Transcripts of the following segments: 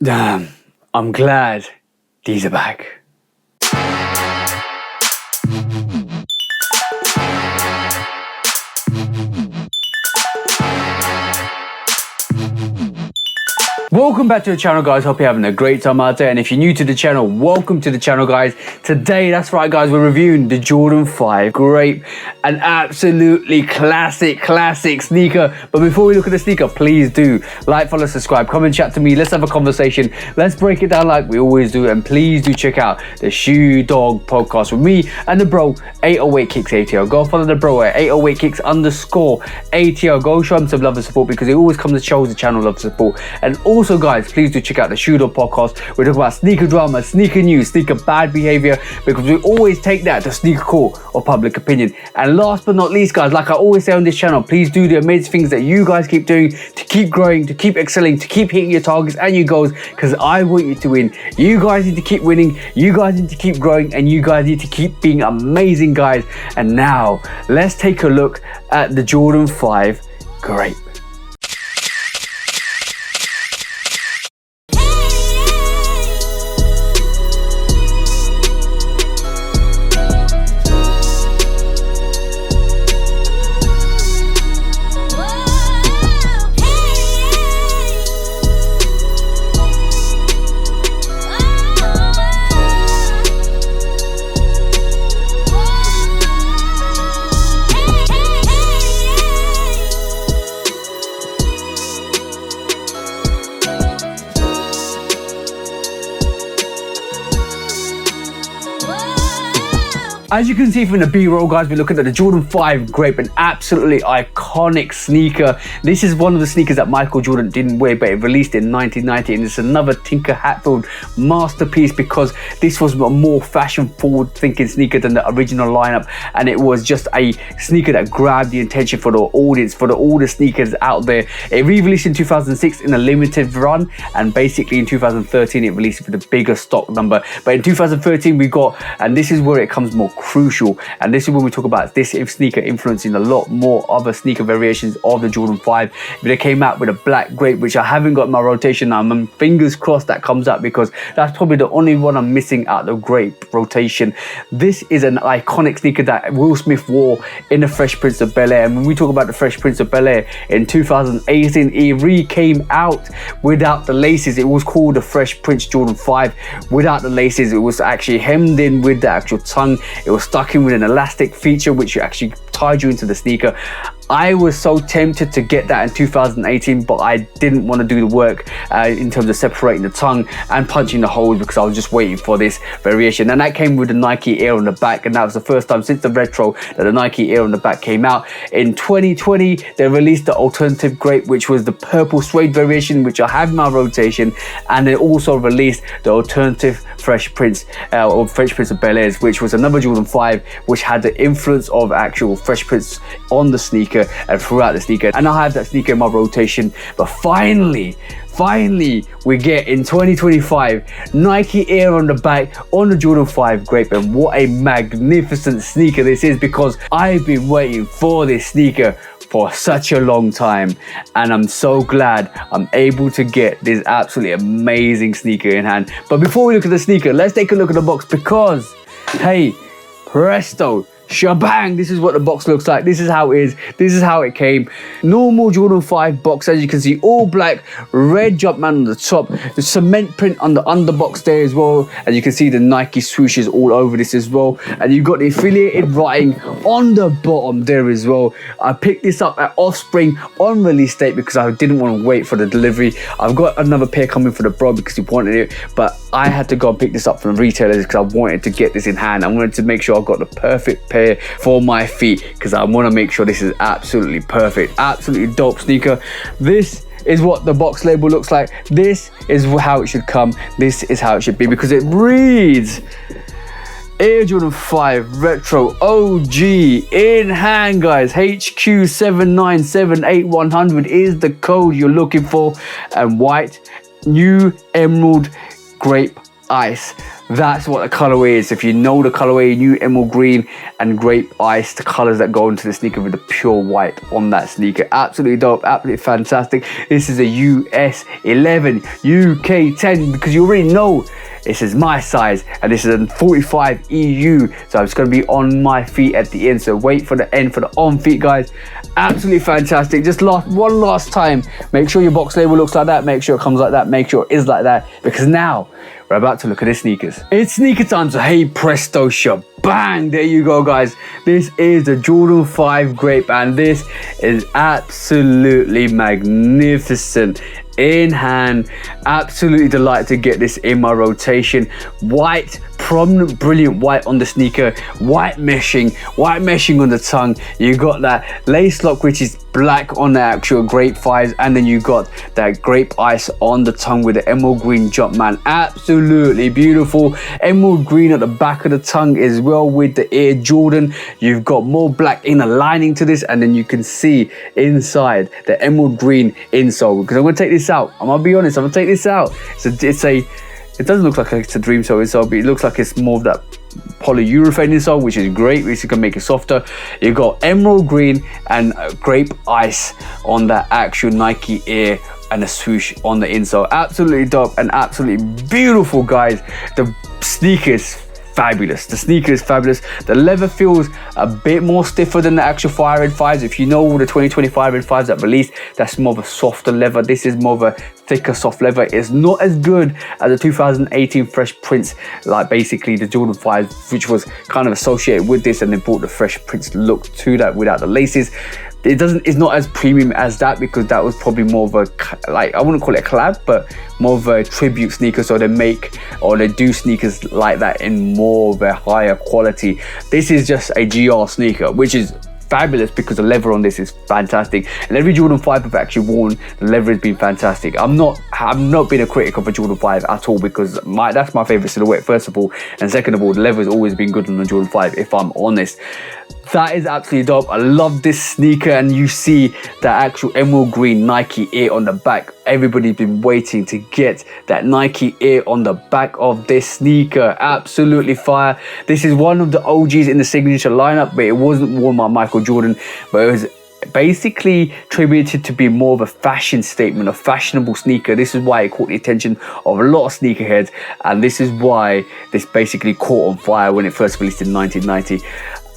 Damn, I'm glad these are back. Welcome back to the channel, guys. Hope you're having a great time out there. And if you're new to the channel, welcome to the channel, guys. Today, that's right, guys, we're reviewing the Jordan 5 Grape, an absolutely classic sneaker. But before we look at the sneaker, please do like, follow, subscribe, come and chat to me. Let's have a conversation. Let's break it down like we always do. And please do check out the Shoe Dog podcast with me and the bro 808 Kicks ATL. Go follow the bro at 808 Kicks _ ATL. Go show him some love and support because he always comes and shows the channel love and support. And also, guys, please do check out the Shoe Dog podcast. We're talking about sneaker drama, sneaker news, sneaker bad behavior, because we always take that to sneaker court or public opinion. And last but not least, guys, like I always say on this channel, please do the amazing things that you guys keep doing to keep growing, to keep excelling, to keep hitting your targets and your goals, because I want you to win. You guys need to keep winning, you guys need to keep growing, and you guys need to keep being amazing, guys. And now let's take a look at the Jordan 5 Grape. As you can see from the B-roll, guys, we're looking at the Jordan 5 Grape, an absolutely iconic sneaker. This is one of the sneakers that Michael Jordan didn't wear, but it released in 1990, and it's another Tinker Hatfield masterpiece because this was a more fashion-forward thinking sneaker than the original lineup, and it was just a sneaker that grabbed the attention for the audience, for all the sneakers out there. It re-released in 2006 in a limited run, and basically in 2013 it released with a bigger stock number. But in 2013 we got, and this is where it comes more crucial, and this is when we talk about this sneaker influencing a lot more other sneaker variations of the Jordan 5. They came out with a black Grape, which I haven't got in my rotation now. I'm fingers crossed that comes out because that's probably the only one I'm missing out the Grape rotation. This is an iconic sneaker that Will Smith wore in the Fresh Prince of Bel-Air, and when we talk about the Fresh Prince of Bel-Air in 2018, it came out without the laces. It was called the Fresh Prince Jordan 5 without the laces. It was actually hemmed in with the actual tongue. It was stuck in with an elastic feature which actually tied you into the sneaker. I was so tempted to get that in 2018, but I didn't want to do the work in terms of separating the tongue and punching the holes because I was just waiting for this variation. And that came with the Nike Air on the back, and that was the first time since the retro that the Nike Air on the back came out. In 2020, they released the alternative Grape, which was the purple suede variation, which I have in my rotation, and they also released the alternative Fresh Prince or Fresh Prince of Bel-Air, which was another Jordan 5, which had the influence of actual Fresh Prince on the sneaker and throughout the sneaker. And I have that sneaker in my rotation. But finally we get in 2025 Nike Air on the back on the Jordan 5 Grape, and what a magnificent sneaker this is, because I've been waiting for this sneaker for such a long time, and I'm so glad I'm able to get this absolutely amazing sneaker in hand. But before we look at the sneaker, let's take a look at the box, because hey, presto, shebang, this is what the box looks like. This is how it is. This is how it came. Normal Jordan 5 box, as you can see, all black, red Jumpman on the top, the cement print on the underbox there as well, and you can see the Nike swooshes all over this as well, and you've got the affiliated writing on the bottom there as well. I picked this up at Offspring on release date because I didn't want to wait for the delivery. I've got another pair coming for the bro because he wanted it, but I had to go and pick this up from the retailers because I wanted to get this in hand. I wanted to make sure I got the perfect pair for my feet because I want to make sure this is absolutely perfect, absolutely dope sneaker. This is what the box label looks like. This is how it should come. This is how it should be, because it reads Air Jordan 5 Retro OG in hand, guys. HQ7978100 is the code you're looking for, and white, new emerald Grape Ice. That's what the colorway is. If you know the colorway, new emerald green and Grape Ice, the colors that go into the sneaker with the pure white on that sneaker. Absolutely dope, absolutely fantastic. This is a US 11, UK 10, because you already know this is my size, and this is a 45 EU, so it's going to be on my feet at the end. So wait for the end for the on feet, guys. Absolutely fantastic. Just one last time, make sure your box label looks like that, make sure it comes like that, make sure it is like that, because now we're about to look at the sneakers. It's sneaker time, so hey presto bang, there you go, guys. This is the Jordan 5 Grape, and this is absolutely magnificent in hand. Absolutely delighted to get this in my rotation. White, prominent, brilliant white on the sneaker, white meshing on the tongue. You got that lace lock, which is black on the actual Grape 5s, and then you got that Grape Ice on the tongue with the emerald green Jumpman. Absolutely beautiful. Emerald green at the back of the tongue as well with the Air Jordan. You've got more black inner lining to this, and then you can see inside the emerald green insole. Because I'm going to take this out, I'm going to be honest, I'm going to take this out. It doesn't look like it's a dream sole insole, but it looks like it's more of that polyurethane insole, which is great, which is gonna make it softer. You've got emerald green and Grape Ice on that actual Nike Air and a swoosh on the insole. Absolutely dope and absolutely beautiful, guys. The sneaker is fabulous. The sneaker is fabulous. The leather feels a bit more stiffer than the actual Fire Red 5s. If you know the 2025 Red 5s that released, that's more of a softer leather. This is more of a thicker, soft leather. It's not as good as the 2018 Fresh Prince, like basically the Jordan 5, which was kind of associated with this, and they brought the Fresh Prince look to that without the laces. It's not as premium as that, because that was probably more of a, like, I wouldn't call it a collab, but more of a tribute sneaker. So they do sneakers like that in more of a higher quality. This is just a GR sneaker, which is fabulous because the leather on this is fantastic, and every Jordan 5 I've actually worn, the leather has been fantastic. I'm not been a critic of a Jordan 5 at all, because that's my favorite silhouette, first of all, and second of all, the leather has always been good on the Jordan 5, if I'm honest. That is absolutely dope. I love this sneaker, and you see that actual emerald green Nike Air on the back. Everybody's been waiting to get that Nike Air on the back of this sneaker. Absolutely fire. This is one of the OGs in the signature lineup, but it wasn't worn by Michael Jordan, but it was basically attributed to be more of a fashion statement, a fashionable sneaker. This is why it caught the attention of a lot of sneakerheads, and this is why this basically caught on fire when it first released in 1990.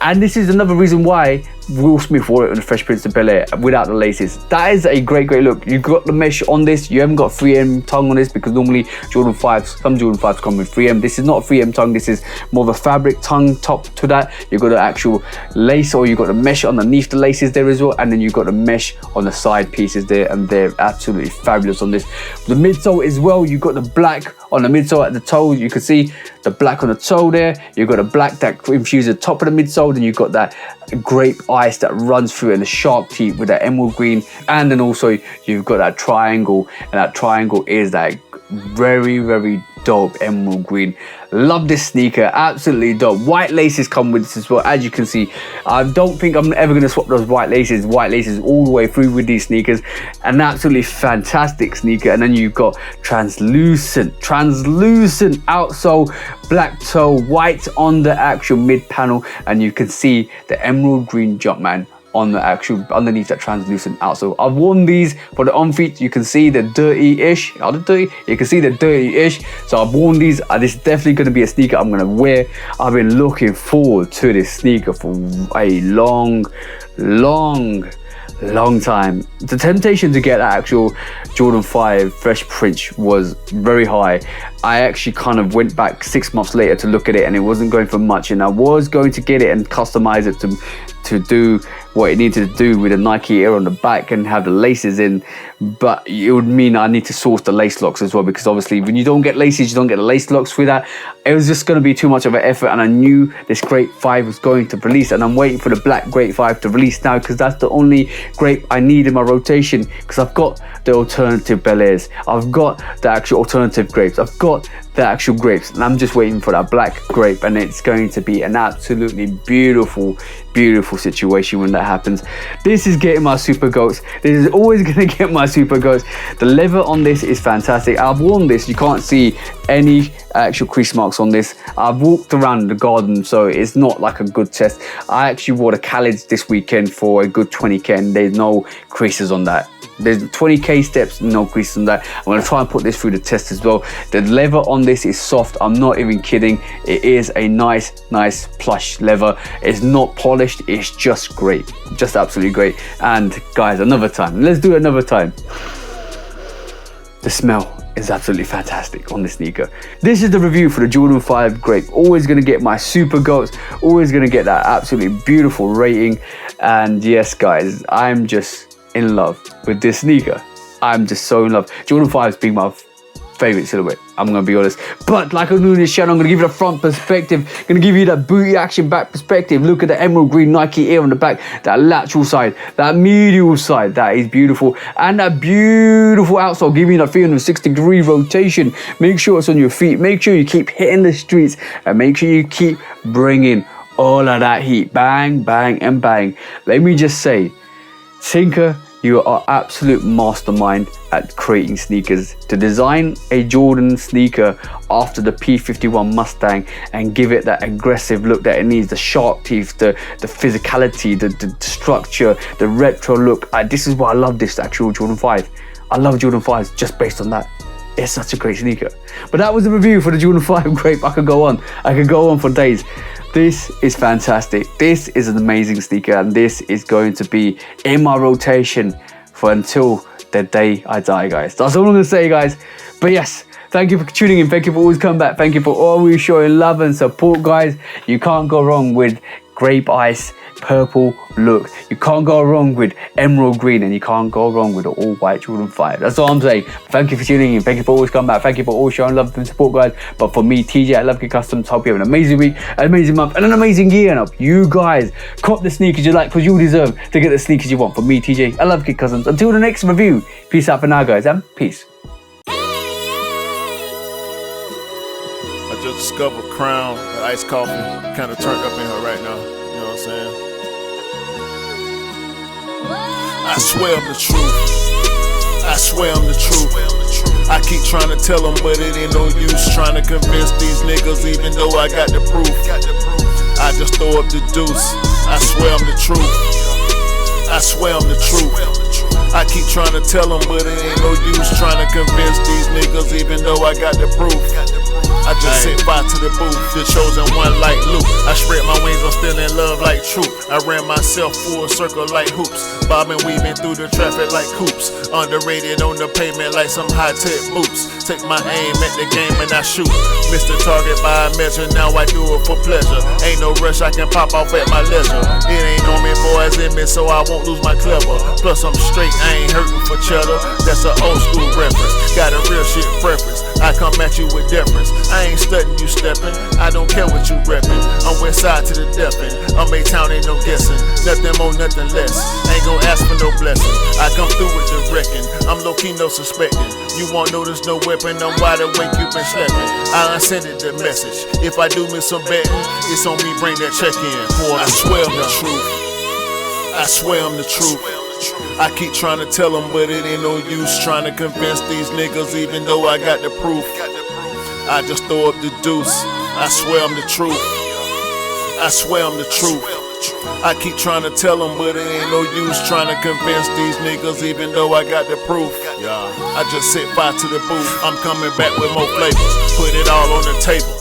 And this is another reason why Will Smith wore it on the Fresh Prince of Bel-Air without the laces. That is a great look. You've got the mesh on this. You haven't got 3M tongue on this, because normally Jordan 5s, some Jordan 5s come with 3M. This is not a 3M tongue. This is more of a fabric tongue top to that. You've got the actual lace, or you've got the mesh underneath the laces there as well. And then you've got the mesh on the side pieces there, and they're absolutely fabulous on this. The midsole as well, you've got the black on the midsole at the toe. You can see the black on the toe there. You've got a black that infuses the top of the midsole. Then you've got that Grape Ice that runs through, and the shark teeth with that emerald green, and then also you've got that triangle, and that triangle is that very dope emerald green. Love this sneaker, absolutely dope. White laces come with this as well, as you can see. I don't think I'm ever going to swap those white laces all the way through with these sneakers. An absolutely fantastic sneaker. And then you've got translucent outsole, black toe, white on the actual mid panel, and you can see the emerald green Jumpman on the actual underneath that translucent outsole. I've worn these for the on feet. You can see the dirty-ish. Are they dirty? You can see the dirty-ish. So I've worn these. This is definitely going to be a sneaker I'm going to wear. I've been looking forward to this sneaker for a long time. The temptation to get that actual Jordan 5 Fresh Prince was very high. I actually kind of went back 6 months later to look at it, and it wasn't going for much, and I was going to get it and customize it to do what it needed to do with a Nike Air on the back and have the laces in, but it would mean I need to source the lace locks as well, because obviously when you don't get laces, you don't get the lace locks with that. It was just going to be too much of an effort, and I knew this Grape 5 was going to release, and I'm waiting for the black Grape 5 to release now, because that's the only Grape I need in my rotation, because I've got the alternative Bel Airs, I've got the actual alternative Grapes, I've got the actual grapes, and I'm just waiting for that black grape, and it's going to be an absolutely beautiful situation when that happens. This is getting my super goats. This is always going to get my super goats. The leather on this is fantastic. I've worn this, you can't see any actual crease marks on this. I've walked around the garden, so it's not like a good test. I actually wore the Khaled's this weekend for a good 20k, and there's no creases on that. There's 20k steps, no creases on that. I'm going to try and put this through the test as well. The leather on this is soft. I'm not even kidding. It is a nice plush leather. It's not polished. It's just great. Just absolutely great. And guys, another time. Let's do it another time. The smell is absolutely fantastic on this sneaker. This is the review for the Jordan 5 Grape. Always going to get my super goats. Always going to get that absolutely beautiful rating. And yes, guys, I'm just in love with this sneaker. I'm just so in love. Jordan 5's been my favorite silhouette, I'm gonna be honest. But like I do in this channel, I'm gonna give you the front perspective, gonna give you that booty action back perspective. Look at the emerald green Nike Air on the back, that lateral side, that medial side, that is beautiful. And that beautiful outsole, giving you that 360-degree rotation. Make sure it's on your feet, make sure you keep hitting the streets, and make sure you keep bringing all of that heat. Bang, bang, and bang. Let me just say, Tinker, you are absolute mastermind at creating sneakers. To design a Jordan sneaker after the P51 Mustang and give it that aggressive look that it needs, the sharp teeth, the physicality, the structure, the retro look. This is why I love this actual Jordan 5. I love Jordan 5s just based on that. It's such a great sneaker. But that was the review for the Jordan 5 Grape. I could go on for days. This is fantastic. This is an amazing sneaker, and this is going to be in my rotation for until the day I die, guys. That's all I'm gonna say, guys. But yes, thank you for tuning in. Thank you for always coming back. Thank you for always showing love and support, guys. You can't go wrong with Grape Ice purple look. You can't go wrong with emerald green, and you can't go wrong with the all white Jordan 5. That's all I'm saying. Thank you for tuning in. Thank you for always coming back. Thank you for always showing love and support, guys. But for me, TJ at Love Kid Customs, hope you have an amazing week, an amazing month, and an amazing year. And I hope you guys cop the sneakers you like, because you deserve to get the sneakers you want. For me, TJ at Love Kid Customs. Until the next review, peace out for now, guys, and peace. I just discovered Crown, the iced coffee, kind of turned up in her right now. You know what I'm saying? I swear I'm the truth. I swear I'm the truth. I keep trying to tell them, but it ain't no use trying to convince these niggas, even though I got the proof. I just throw up the deuce. I swear I'm the truth. I swear I'm the truth. I keep trying to tell them, but it ain't no use trying to convince these niggas, even though I got the proof. I just set fire to the booth, the chosen one like Luke. I spread my wings, I'm still in love like Troop. I ran myself full circle like hoops, bobbing, weaving through the traffic like coops. Underrated on the pavement like some high-tech boots. Take my aim at the game and I shoot. Missed the target by a measure, now I do it for pleasure. Ain't no rush, I can pop off at my leisure. It ain't on me, boys in me, so I won't lose my clever. Plus I'm straight, I ain't hurting for cheddar. That's an old school reference, got a real shit preference. I come at you with deference, I ain't studying you stepping. I don't care what you reppin'. I'm west side to the death end. I'm A-town, ain't no guessing. Nothing more, nothing less. Ain't gon' ask for no blessing. I come through with the wrecking. I'm low-key, no suspecting. You won't notice no weapon. I'm wide awake, you been sleeping. I unsended the message. If I do miss some betting, it's on me, bring that check in. Boy, I swear I'm the truth. I swear I'm the truth. I keep trying to tell them, but it ain't no use trying to convince these niggas, even though I got the proof. I just throw up the deuce. I swear I'm the truth. I swear I'm the truth. I keep trying to tell them, but it ain't no use trying to convince these niggas, even though I got the proof. I just set fire to the booth. I'm coming back with more flavors. Put it all on the table.